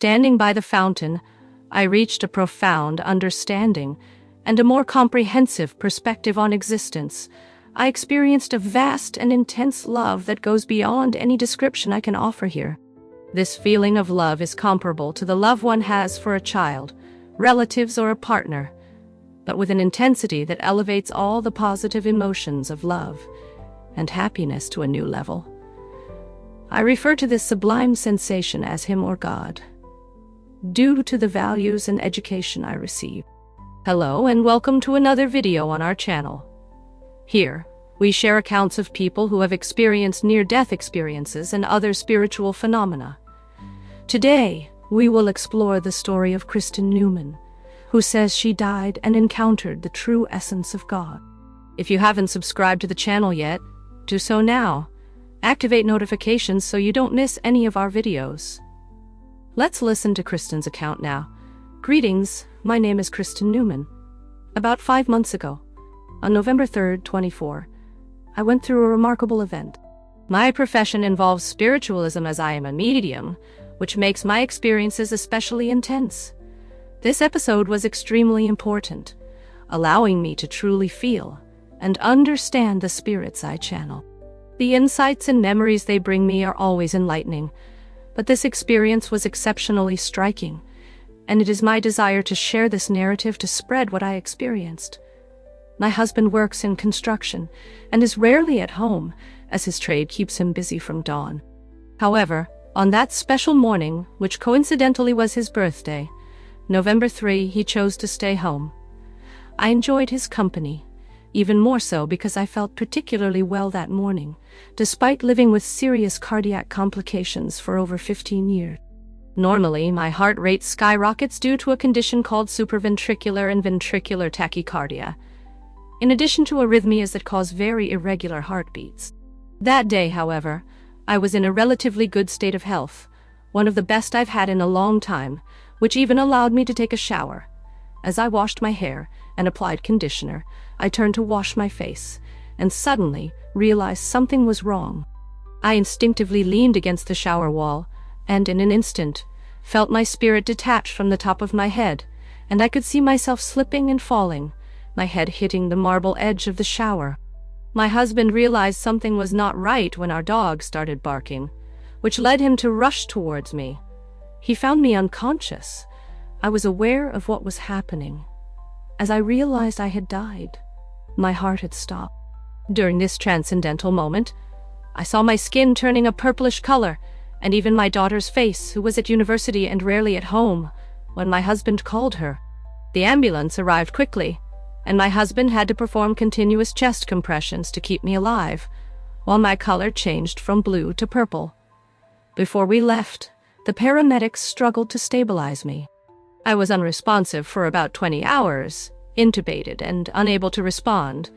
Standing by the fountain, I reached a profound understanding and a more comprehensive perspective on existence. I experienced a vast and intense love that goes beyond any description I can offer here. This feeling of love is comparable to the love one has for a child, relatives, or a partner, but with an intensity that elevates all the positive emotions of love and happiness to a new level. I refer to this sublime sensation as Him or God, due to the values and education I receive. Hello and welcome to another video on our channel. Here, we share accounts of people who have experienced near-death experiences and other spiritual phenomena. Today, we will explore the story of Kristen Newman, who says she died and encountered the true essence of God. If you haven't subscribed to the channel yet, do so now. Activate notifications so you don't miss any of our videos. Let's listen to Kristen's account now. Greetings, my name is Kristen Newman. About 5 months ago, on November 3rd, 24, I went through a remarkable event. My profession involves spiritualism as I am a medium, which makes my experiences especially intense. This episode was extremely important, allowing me to truly feel and understand the spirits I channel. The insights and memories they bring me are always enlightening, but this experience was exceptionally striking, and it is my desire to share this narrative to spread what I experienced. My husband works in construction and is rarely at home, as his trade keeps him busy from dawn. However, on that special morning, which coincidentally was his birthday, November 3, he chose to stay home. I enjoyed his company, even more so because I felt particularly well that morning, despite living with serious cardiac complications for over 15 years. Normally, my heart rate skyrockets due to a condition called supraventricular and ventricular tachycardia, in addition to arrhythmias that cause very irregular heartbeats. That day, however, I was in a relatively good state of health, one of the best I've had in a long time, which even allowed me to take a shower. As I washed my hair and applied conditioner, I turned to wash my face, and suddenly realized something was wrong. I instinctively leaned against the shower wall, and in an instant, felt my spirit detach from the top of my head, and I could see myself slipping and falling, my head hitting the marble edge of the shower. My husband realized something was not right when our dog started barking, which led him to rush towards me. He found me unconscious. I was aware of what was happening. As I realized I had died, my heart had stopped. During this transcendental moment, I saw my skin turning a purplish color, and even my daughter's face, who was at university and rarely at home, when my husband called her. The ambulance arrived quickly, and my husband had to perform continuous chest compressions to keep me alive, while my color changed from blue to purple. Before we left, the paramedics struggled to stabilize me. I was unresponsive for about 20 hours, intubated and unable to respond.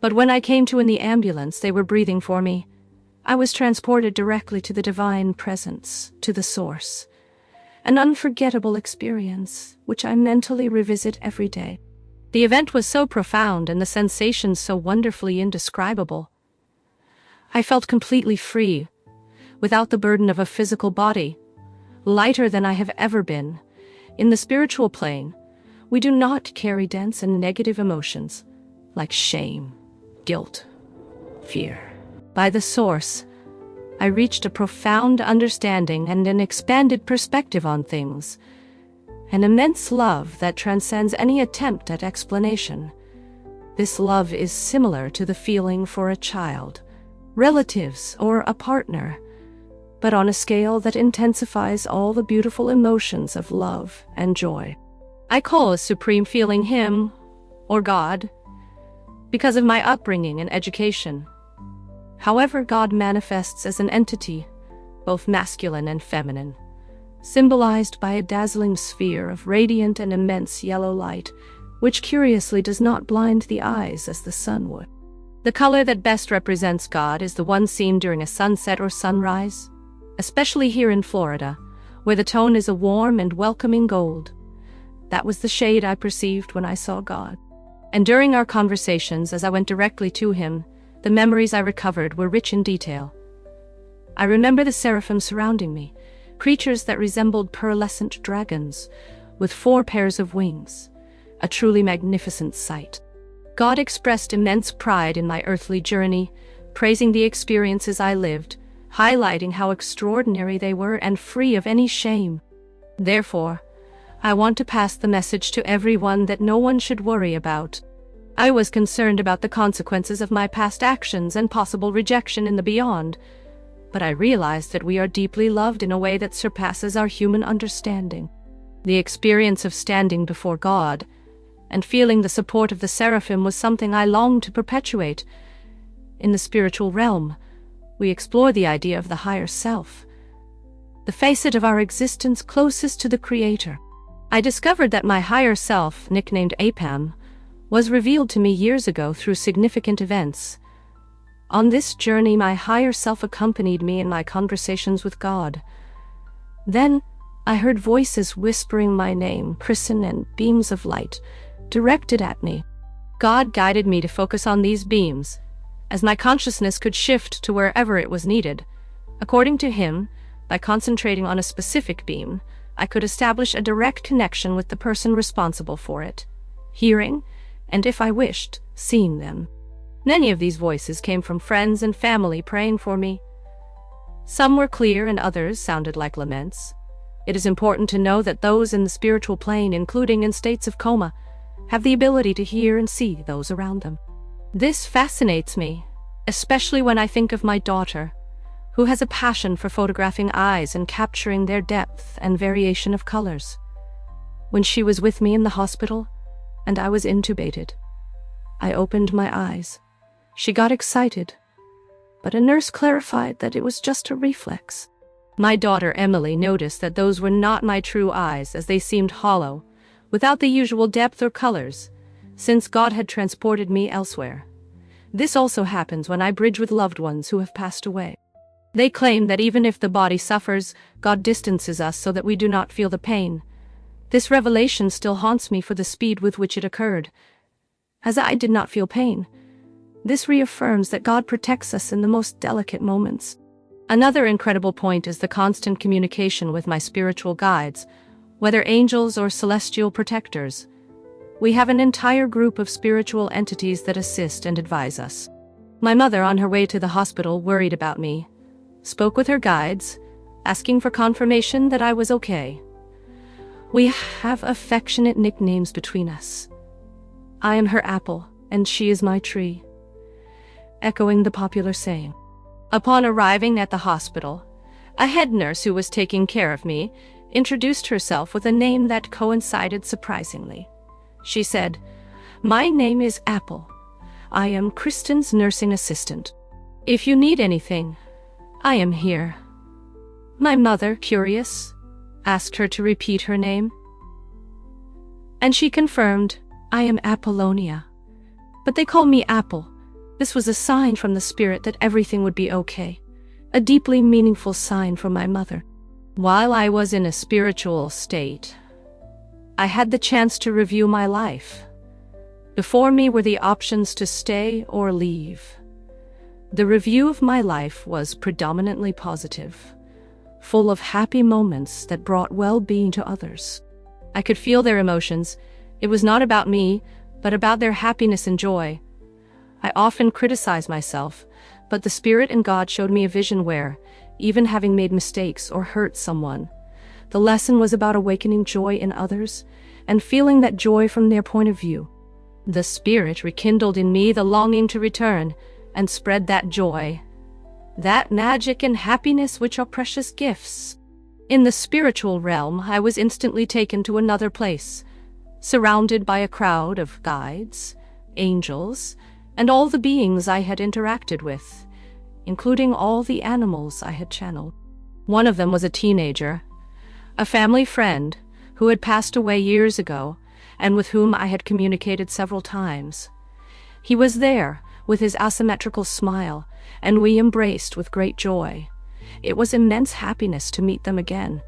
But when I came to in the ambulance, they were breathing for me. I was transported directly to the divine presence, to the source. An unforgettable experience, which I mentally revisit every day. The event was so profound and the sensations so wonderfully indescribable. I felt completely free, without the burden of a physical body, lighter than I have ever been. In the spiritual plane, we do not carry dense and negative emotions, like shame, guilt, fear. By the source, I reached a profound understanding and an expanded perspective on things, an immense love that transcends any attempt at explanation. This love is similar to the feeling for a child, relatives, or a partner, but on a scale that intensifies all the beautiful emotions of love and joy. I call a supreme feeling Him, or God, because of my upbringing and education. However, God manifests as an entity, both masculine and feminine, symbolized by a dazzling sphere of radiant and immense yellow light, which curiously does not blind the eyes as the sun would. The color that best represents God is the one seen during a sunset or sunrise, especially here in Florida, where the tone is a warm and welcoming gold. That was the shade I perceived when I saw God. And during our conversations, as I went directly to Him, the memories I recovered were rich in detail. I remember the seraphim surrounding me, creatures that resembled pearlescent dragons, with 4 pairs of wings, a truly magnificent sight. God expressed immense pride in my earthly journey, praising the experiences I lived, highlighting how extraordinary they were and free of any shame. Therefore, I want to pass the message to everyone that no one should worry about. I was concerned about the consequences of my past actions and possible rejection in the beyond, but I realized that we are deeply loved in a way that surpasses our human understanding. The experience of standing before God and feeling the support of the seraphim was something I longed to perpetuate. In the spiritual realm, we explore the idea of the higher self, the facet of our existence closest to the Creator. I discovered that my higher self, nicknamed Apam, was revealed to me years ago through significant events. On this journey, my higher self accompanied me in my conversations with God. Then, I heard voices whispering my name, christen, and beams of light directed at me. God guided me to focus on these beams, as my consciousness could shift to wherever it was needed. According to him, by concentrating on a specific beam, I could establish a direct connection with the person responsible for it, hearing, and if I wished, seeing them. Many of these voices came from friends and family praying for me. Some were clear and others sounded like laments. It is important to know that those in the spiritual plane, including in states of coma, have the ability to hear and see those around them. This fascinates me, especially when I think of my daughter, who has a passion for photographing eyes and capturing their depth and variation of colors. When she was with me in the hospital, and I was intubated, I opened my eyes. She got excited, but a nurse clarified that it was just a reflex. My daughter Emily noticed that those were not my true eyes, as they seemed hollow, without the usual depth or colors, since God had transported me elsewhere. This also happens when I bridge with loved ones who have passed away. They claim that even if the body suffers, God distances us so that we do not feel the pain. This revelation still haunts me for the speed with which it occurred, as I did not feel pain. This reaffirms that God protects us in the most delicate moments. Another incredible point is the constant communication with my spiritual guides, whether angels or celestial protectors. We have an entire group of spiritual entities that assist and advise us. My mother, on her way to the hospital, worried about me, spoke with her guides, asking for confirmation that I was okay. We have affectionate nicknames between us. I am her apple, and she is my tree, echoing the popular saying. Upon arriving at the hospital, a head nurse who was taking care of me introduced herself with a name that coincided surprisingly. She said, "My name is Apple. I am Kristen's nursing assistant. If you need anything, I am here." My mother, curious, asked her to repeat her name, and she confirmed, "I am Apollonia, but they call me Apple." This was a sign from the spirit that everything would be okay, a deeply meaningful sign from my mother. While I was in a spiritual state, I had the chance to review my life. Before me were the options to stay or leave. The review of my life was predominantly positive, full of happy moments that brought well-being to others. I could feel their emotions. It was not about me, but about their happiness and joy. I often criticized myself, but the Spirit and God showed me a vision where, even having made mistakes or hurt someone, the lesson was about awakening joy in others and feeling that joy from their point of view. The Spirit rekindled in me the longing to return and spread that joy, that magic and happiness which are precious gifts. In the spiritual realm, I was instantly taken to another place, surrounded by a crowd of guides, angels, and all the beings I had interacted with, including all the animals I had channeled. One of them was a teenager, a family friend who had passed away years ago and with whom I had communicated several times. He was there with his asymmetrical smile, and we embraced with great joy. It was immense happiness to meet them again.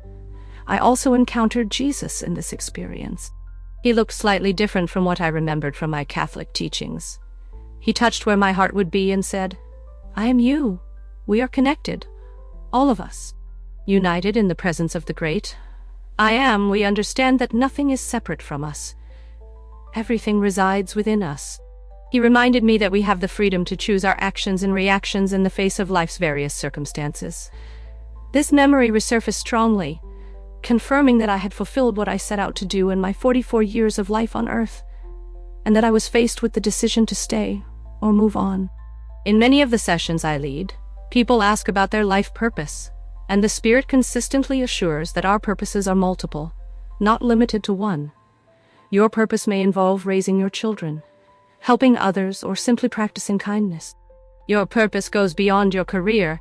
I also encountered Jesus in this experience. He looked slightly different from what I remembered from my Catholic teachings. He touched where my heart would be and said, "I am you. We are connected. All of us." united in the presence of the great. We understand that nothing is separate from us. Everything resides within us. He reminded me that we have the freedom to choose our actions and reactions in the face of life's various circumstances. This memory resurfaced strongly, confirming that I had fulfilled what I set out to do in my 44 years of life on Earth, and that I was faced with the decision to stay or move on. In many of the sessions I lead, people ask about their life purpose, and the Spirit consistently assures that our purposes are multiple, not limited to one. Your purpose may involve raising your children, helping others, or simply practicing kindness. Your purpose goes beyond your career,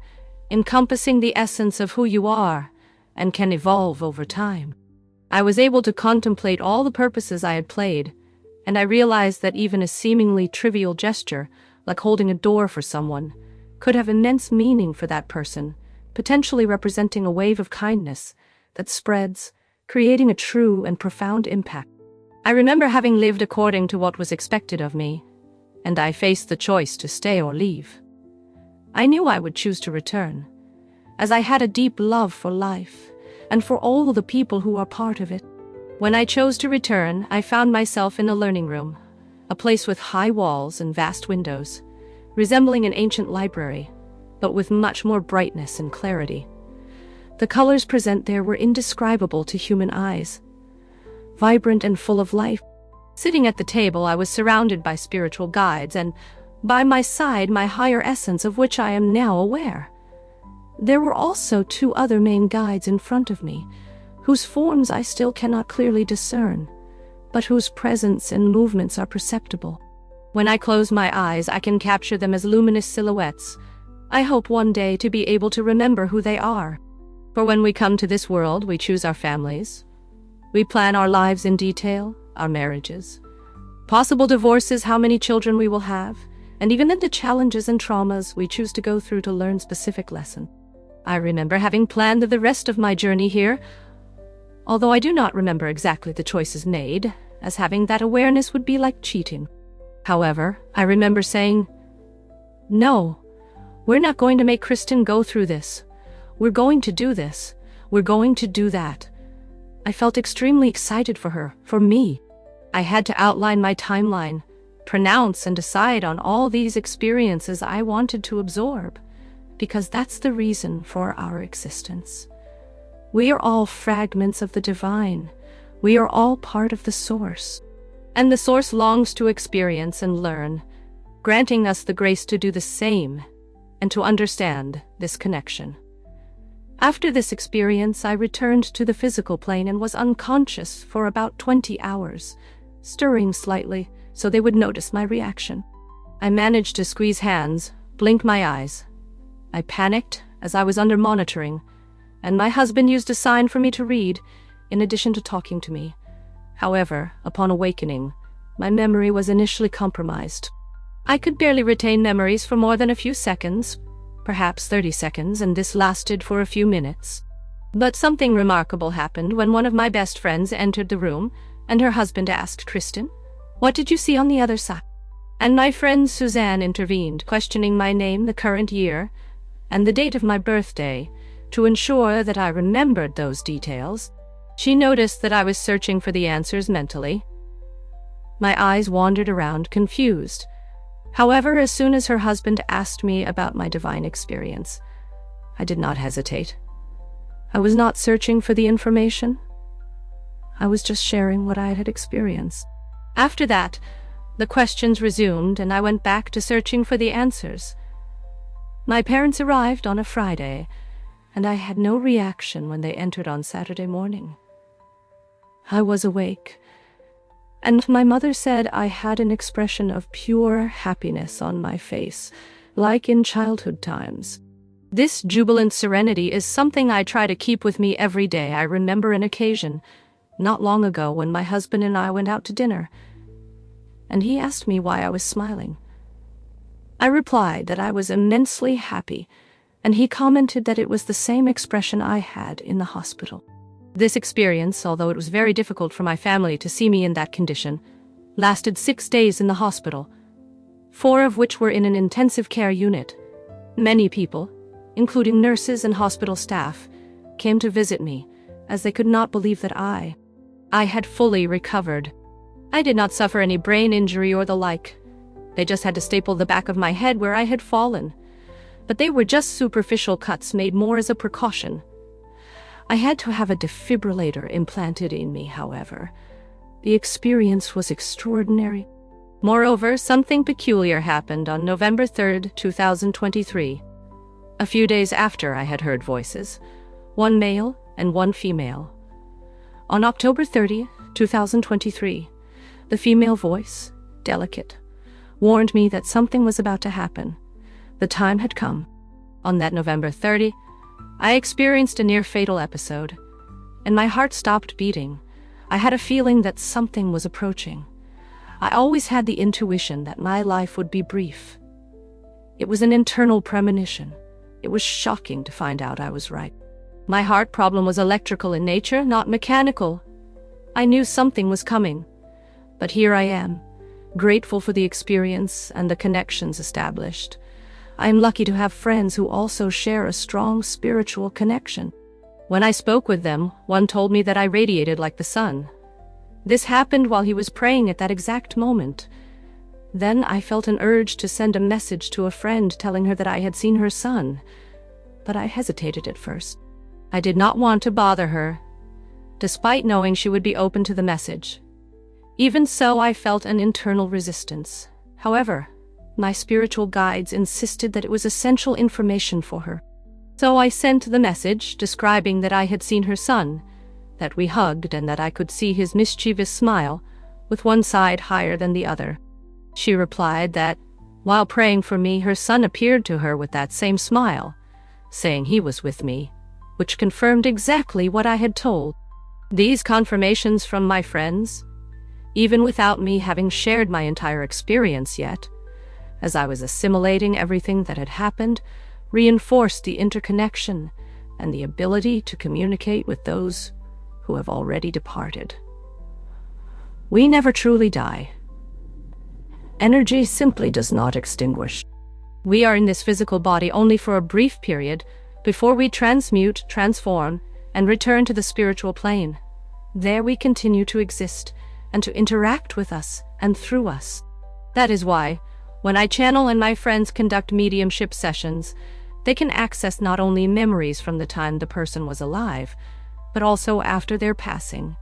encompassing the essence of who you are, and can evolve over time. I was able to contemplate all the purposes I had played, and I realized that even a seemingly trivial gesture, like holding a door for someone, could have immense meaning for that person, potentially representing a wave of kindness that spreads, creating a true and profound impact. I remember having lived according to what was expected of me, and I faced the choice to stay or leave. I knew I would choose to return, as I had a deep love for life and for all the people who are part of it. When I chose to return, I found myself in a learning room, a place with high walls and vast windows, resembling an ancient library, but with much more brightness and clarity. The colors present there were indescribable to human eyes, vibrant and full of life. Sitting at the table, I was surrounded by spiritual guides, and by my side, my higher essence, of which I am now aware. There were also two other main guides in front of me, whose forms I still cannot clearly discern, but whose presence and movements are perceptible. When I close my eyes, I can capture them as luminous silhouettes. I hope one day to be able to remember who they are. For when we come to this world, we choose our families. We plan our lives in detail, our marriages, possible divorces, how many children we will have, and even the challenges and traumas we choose to go through to learn specific lessons. I remember having planned the rest of my journey here, although I do not remember exactly the choices made, as having that awareness would be like cheating. However, I remember saying, "No, we're not going to make Kristen go through this. We're going to do this. We're going to do that." I felt extremely excited for her, for me. I had to outline my timeline, pronounce and decide on all these experiences I wanted to absorb, because that's the reason for our existence. We are all fragments of the divine. We are all part of the Source. And the Source longs to experience and learn, granting us the grace to do the same and to understand this connection. After this experience, I returned to the physical plane and was unconscious for about 20 hours, stirring slightly so they would notice my reaction. I managed to squeeze hands, blink my eyes. I panicked as I was under monitoring, and my husband used a sign for me to read, in addition to talking to me. However, upon awakening, my memory was initially compromised. I could barely retain memories for more than a few seconds, perhaps 30 seconds, and this lasted for a few minutes. But something remarkable happened when one of my best friends entered the room, and her husband asked, "Kristen, what did you see on the other side?" And my friend Suzanne intervened, questioning my name, the current year, and the date of my birthday, to ensure that I remembered those details. She noticed that I was searching for the answers mentally. My eyes wandered around, confused. However, as soon as her husband asked me about my divine experience, I did not hesitate. I was not searching for the information. I was just sharing what I had experienced. After that, the questions resumed, and I went back to searching for the answers. My parents arrived on a Friday, and I had no reaction when they entered on Saturday morning. I was awake, and my mother said I had an expression of pure happiness on my face, like in childhood times. This jubilant serenity is something I try to keep with me every day. I remember an occasion, not long ago, when my husband and I went out to dinner, and he asked me why I was smiling. I replied that I was immensely happy, and he commented that it was the same expression I had in the hospital. This experience, although it was very difficult for my family to see me in that condition, lasted 6 days in the hospital, 4 of which were in an intensive care unit. Many people, including nurses and hospital staff, came to visit me, as they could not believe that I had fully recovered. I did not suffer any brain injury or the like. They just had to staple the back of my head where I had fallen. But they were just superficial cuts made more as a precaution. I had to have a defibrillator implanted in me, however. The experience was extraordinary. Moreover, something peculiar happened on November 3rd, 2023. A few days after I had heard voices, one male and one female. On October 30th, 2023, the female voice, delicate, warned me that something was about to happen. The time had come. On that November 30, I experienced a near-fatal episode, and my heart stopped beating. I had a feeling that something was approaching. I always had the intuition that my life would be brief. It was an internal premonition. It was shocking to find out I was right. My heart problem was electrical in nature, not mechanical. I knew something was coming. But here I am, grateful for the experience and the connections established. I am lucky to have friends who also share a strong spiritual connection. When I spoke with them, one told me that I radiated like the sun. This happened while he was praying at that exact moment. Then I felt an urge to send a message to a friend telling her that I had seen her son, but I hesitated at first. I did not want to bother her, despite knowing she would be open to the message. Even so, I felt an internal resistance. However, my spiritual guides insisted that it was essential information for her. So I sent the message describing that I had seen her son, that we hugged, and that I could see his mischievous smile, with one side higher than the other. She replied that, while praying for me, her son appeared to her with that same smile, saying he was with me, which confirmed exactly what I had told. These confirmations from my friends, even without me having shared my entire experience yet, as I was assimilating everything that had happened, reinforced the interconnection and the ability to communicate with those who have already departed. We never truly die. Energy simply does not extinguish. We are in this physical body only for a brief period before we transmute, transform, and return to the spiritual plane. There we continue to exist and to interact with us and through us. That is why, when I channel and my friends conduct mediumship sessions, they can access not only memories from the time the person was alive, but also after their passing,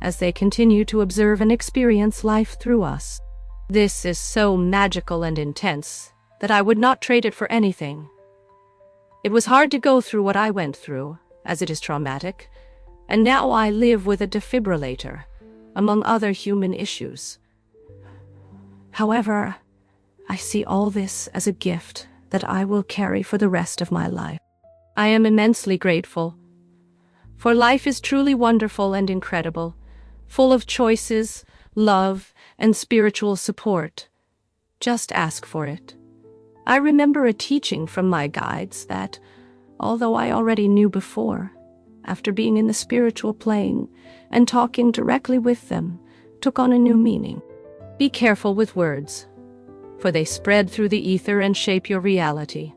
as they continue to observe and experience life through us. This is so magical and intense that I would not trade it for anything. It was hard to go through what I went through, as it is traumatic, and now I live with a defibrillator, among other human issues. However, I see all this as a gift that I will carry for the rest of my life. I am immensely grateful, for life is truly wonderful and incredible, full of choices, love, and spiritual support. Just ask for it. I remember a teaching from my guides that, although I already knew before, after being in the spiritual plane and talking directly with them, took on a new meaning. Be careful with words, for they spread through the ether and shape your reality.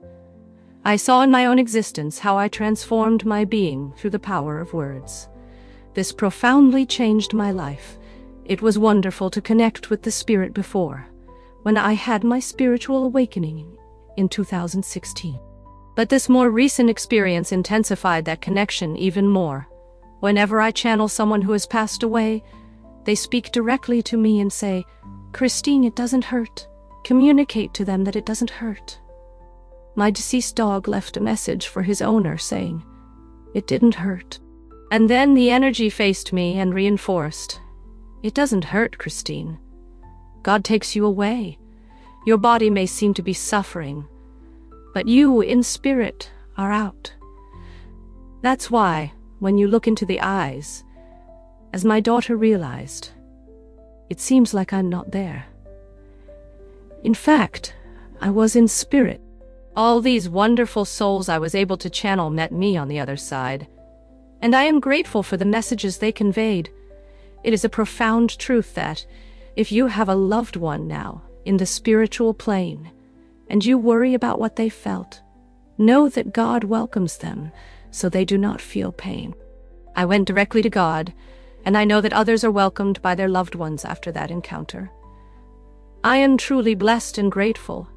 I saw in my own existence how I transformed my being through the power of words. This profoundly changed my life. It was wonderful to connect with the spirit before, when I had my spiritual awakening in 2016. But this more recent experience intensified that connection even more. Whenever I channel someone who has passed away, they speak directly to me and say, "Christine, it doesn't hurt." Communicate to them that it doesn't hurt. My deceased dog left a message for his owner saying, "It didn't hurt." And then the energy faced me and reinforced, "It doesn't hurt, Christine. God takes you away. Your body may seem to be suffering, but you, in spirit, are out." That's why, when you look into the eyes, as my daughter realized, it seems like I'm not there. In fact, I was in spirit. All these wonderful souls I was able to channel met me on the other side, and I am grateful for the messages they conveyed. It is a profound truth that, if you have a loved one now in the spiritual plane, and you worry about what they felt, know that God welcomes them, so they do not feel pain. I went directly to God, and I know that others are welcomed by their loved ones after that encounter. I am truly blessed and grateful,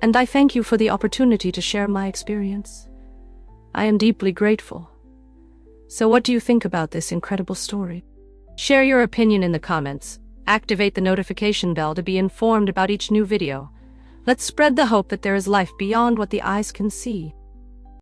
and I thank you for the opportunity to share my experience. I am deeply grateful. So what do you think about this incredible story? Share your opinion in the comments. Activate the notification bell to be informed about each new video. Let's spread the hope that there is life beyond what the eyes can see.